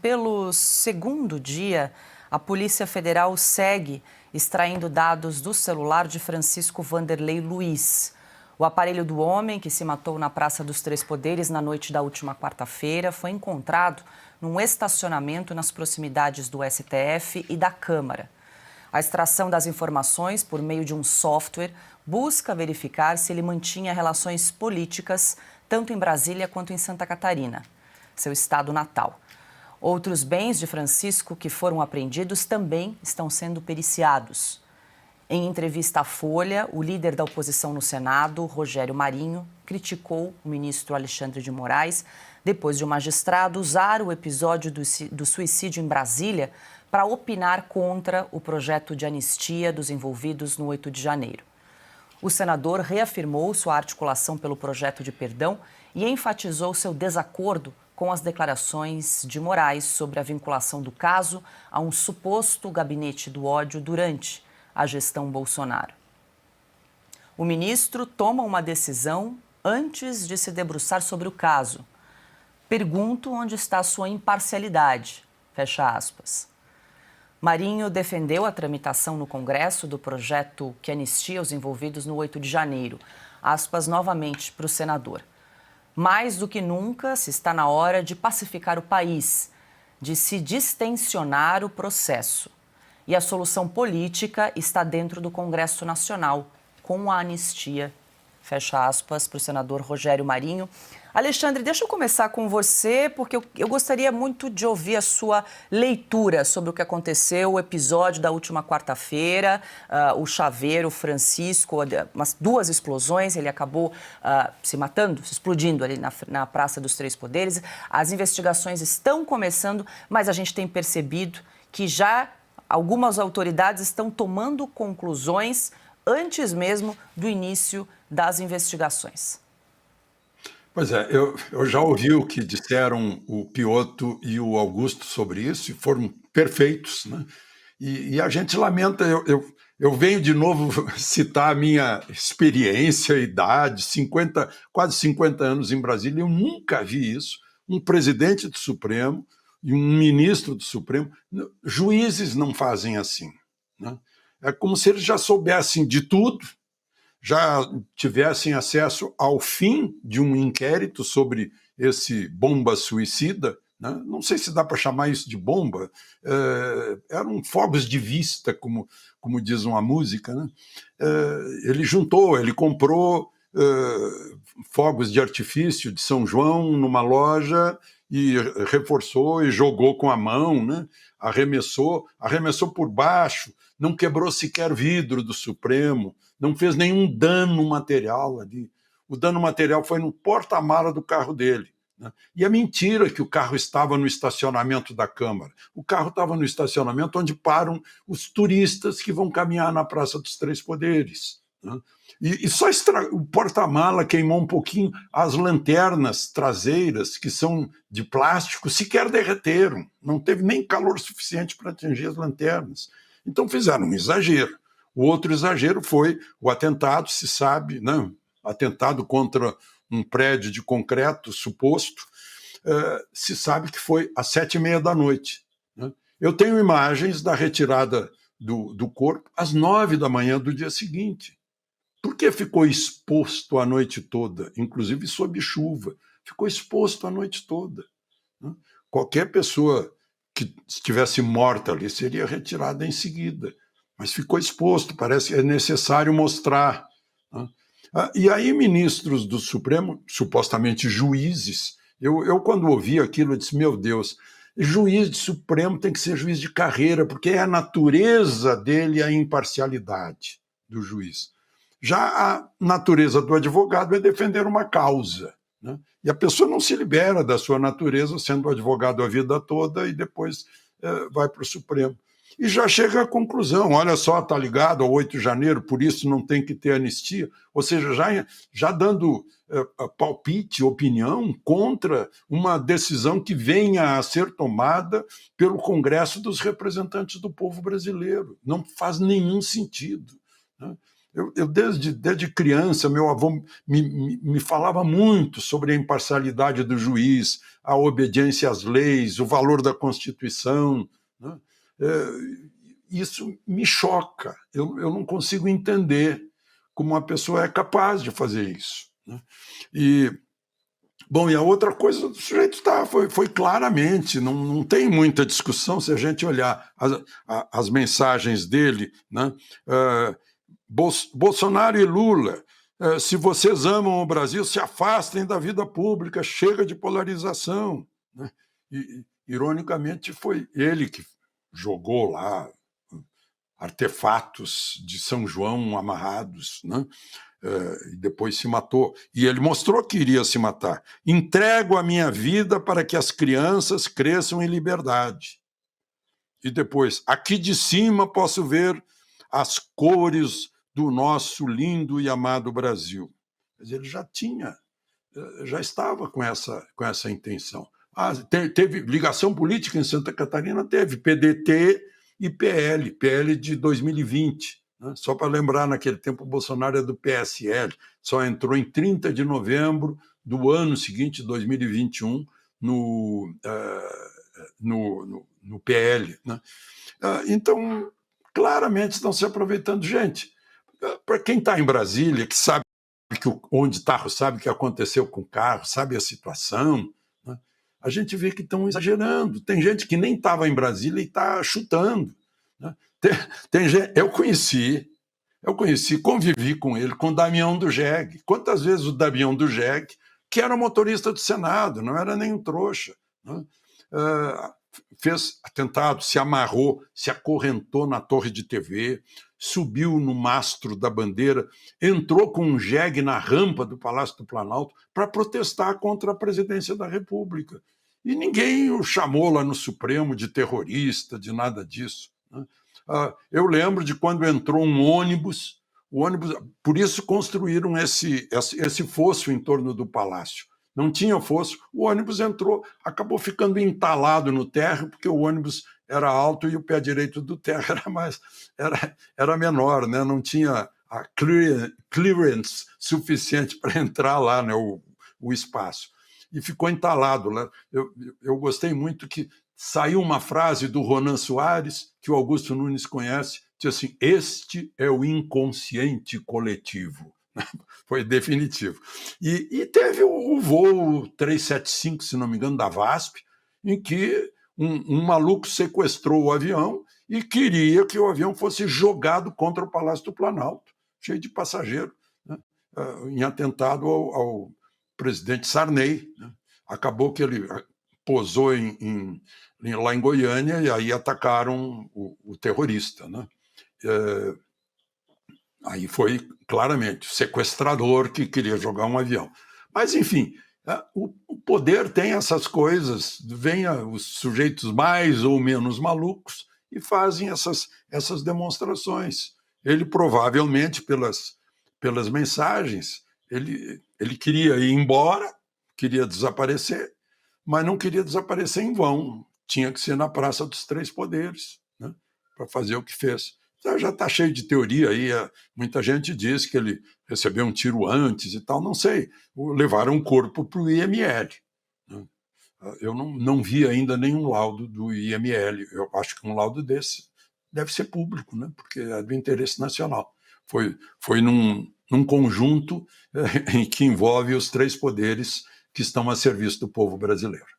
Pelo segundo dia, a Polícia Federal segue extraindo dados do celular de Francisco Wanderley Luiz. O aparelho do homem, que se matou na Praça dos Três Poderes na noite da última quarta-feira, foi encontrado num estacionamento nas proximidades do STF e da Câmara. A extração das informações por meio de um software busca verificar se ele mantinha relações políticas tanto em Brasília quanto em Santa Catarina, seu estado natal. Outros bens de Francisco que foram apreendidos também estão sendo periciados. Em entrevista à Folha, o líder da oposição no Senado, Rogério Marinho, criticou o ministro Alexandre de Moraes depois de um magistrado usar o episódio do suicídio em Brasília para opinar contra o projeto de anistia dos envolvidos no 8 de janeiro. O senador reafirmou sua articulação pelo projeto de perdão e enfatizou seu desacordo com as declarações de Moraes sobre a vinculação do caso a um suposto gabinete do ódio durante a gestão Bolsonaro. O ministro toma uma decisão antes de se debruçar sobre o caso. Pergunto onde está sua imparcialidade, fecha aspas. Marinho defendeu a tramitação no Congresso do projeto que anistia os envolvidos no 8 de janeiro. Aspas novamente para o senador. Mais do que nunca, se está na hora de pacificar o país, de se distensionar o processo. E a solução política está dentro do Congresso Nacional, com a anistia. Fecha aspas para o senador Rogério Marinho. Alexandre, deixa eu começar com você, porque eu gostaria muito de ouvir a sua leitura sobre o que aconteceu, o episódio da última quarta-feira, o chaveiro Francisco, umas duas explosões, ele acabou se matando, se explodindo ali na Praça dos Três Poderes. As investigações estão começando, mas a gente tem percebido que já algumas autoridades estão tomando conclusões antes mesmo do início das investigações. Pois é, eu já ouvi o que disseram o Piotto e o Augusto sobre isso, e foram perfeitos, né? E a gente lamenta, eu venho de novo citar a minha experiência, idade, quase 50 anos em Brasília, eu nunca vi isso, um presidente do Supremo e um ministro do Supremo, juízes não fazem assim, né? É como se eles já soubessem de tudo, já tivessem acesso ao fim de um inquérito sobre esse bomba suicida, né? Não sei se dá para chamar isso de bomba, eram fogos de vista, como diz uma música, né? Ele comprou fogos de artifício de São João numa loja e reforçou e jogou com a mão, né? Arremessou por baixo, não quebrou sequer vidro do Supremo, não fez nenhum dano material ali. O dano material foi no porta-mala do carro dele, né? E é mentira que o carro estava no estacionamento da Câmara. O carro estava no estacionamento onde param os turistas que vão caminhar na Praça dos Três Poderes, né? E só o porta-mala queimou um pouquinho, as lanternas traseiras, que são de plástico, sequer derreteram. Não teve nem calor suficiente para atingir as lanternas. Então fizeram um exagero. O outro exagero foi o atentado, se sabe, né? Atentado contra um prédio de concreto suposto, se sabe que foi às 7h30 da noite, né? Eu tenho imagens da retirada do corpo às 9 da manhã do dia seguinte. Por que ficou exposto a noite toda, inclusive sob chuva? Ficou exposto a noite toda, né? Qualquer pessoa que estivesse morta ali seria retirada em seguida, mas ficou exposto, parece que é necessário mostrar, né? E aí ministros do Supremo, supostamente juízes, eu quando ouvi aquilo, eu disse, meu Deus, juiz de Supremo tem que ser juiz de carreira, porque é a natureza dele a imparcialidade do juiz. Já a natureza do advogado é defender uma causa, né? E a pessoa não se libera da sua natureza sendo advogado a vida toda e depois vai para o Supremo. E já chega à conclusão, olha só, está ligado ao 8 de janeiro, por isso não tem que ter anistia, ou seja, já dando palpite, opinião contra uma decisão que venha a ser tomada pelo Congresso dos Representantes do Povo Brasileiro. Não faz nenhum sentido, né? Desde criança, meu avô me falava muito sobre a imparcialidade do juiz, a obediência às leis, o valor da Constituição, né? Isso me choca. Eu não consigo entender como uma pessoa é capaz de fazer isso, né? Bom, e a outra coisa, o sujeito foi claramente, não tem muita discussão se a gente olhar as mensagens dele, né? Bolsonaro e Lula, se vocês amam o Brasil, se afastem da vida pública, chega de polarização, né? Ironicamente, foi ele que jogou lá artefatos de São João amarrados, né? E depois se matou. E ele mostrou que iria se matar. Entrego a minha vida para que as crianças cresçam em liberdade. E depois, aqui de cima posso ver as cores do nosso lindo e amado Brasil. Mas ele já estava com essa intenção. Teve ligação política em Santa Catarina? Teve, PDT e PL de 2020. Né? Só para lembrar, naquele tempo o Bolsonaro é do PSL, só entrou em 30 de novembro do ano seguinte, 2021, no PL. Né? Então, claramente estão se aproveitando. Gente, para quem está em Brasília, que sabe onde está, sabe o que aconteceu com o carro, sabe a situação, né? A gente vê que estão exagerando. Tem gente que nem estava em Brasília e está chutando, né? Tem gente, eu conheci, convivi com ele, com o Damião do Jeg. Quantas vezes o Damião do Jeg, que era motorista do Senado, não era nem um trouxa, né? Fez atentado, se amarrou, se acorrentou na torre de TV, subiu no mastro da bandeira, entrou com um jegue na rampa do Palácio do Planalto para protestar contra a presidência da República. E ninguém o chamou lá no Supremo de terrorista, de nada disso, né? Eu lembro de quando entrou um ônibus, por isso construíram esse fosso em torno do palácio. Não tinha fosso, o ônibus entrou, acabou ficando entalado no térreo, porque o ônibus era alto e o pé direito do térreo era menor, né? Não tinha a clearance suficiente para entrar lá, né, o espaço. E ficou entalado lá. Eu gostei muito que saiu uma frase do Ronan Soares, que o Augusto Nunes conhece, diz assim: este é o inconsciente coletivo. Foi definitivo. E teve o voo 375, se não me engano, da VASP, em que um maluco sequestrou o avião e queria que o avião fosse jogado contra o Palácio do Planalto, cheio de passageiro, né? Em atentado ao presidente Sarney, né? Acabou que ele posou lá em Goiânia e aí atacaram o terrorista, né? Aí foi claramente o sequestrador que queria jogar um avião. Mas, enfim, o poder tem essas coisas, vem os sujeitos mais ou menos malucos e fazem essas demonstrações. Ele provavelmente, pelas mensagens, ele queria ir embora, queria desaparecer, mas não queria desaparecer em vão. Tinha que ser na Praça dos Três Poderes, né, para fazer o que fez. Já está cheio de teoria aí, muita gente diz que ele recebeu um tiro antes e tal, não sei. Levaram um corpo para o IML. Né? Eu não vi ainda nenhum laudo do IML. Eu acho que um laudo desse deve ser público, né? Porque é do interesse nacional. Foi num conjunto em que envolve os três poderes que estão a serviço do povo brasileiro.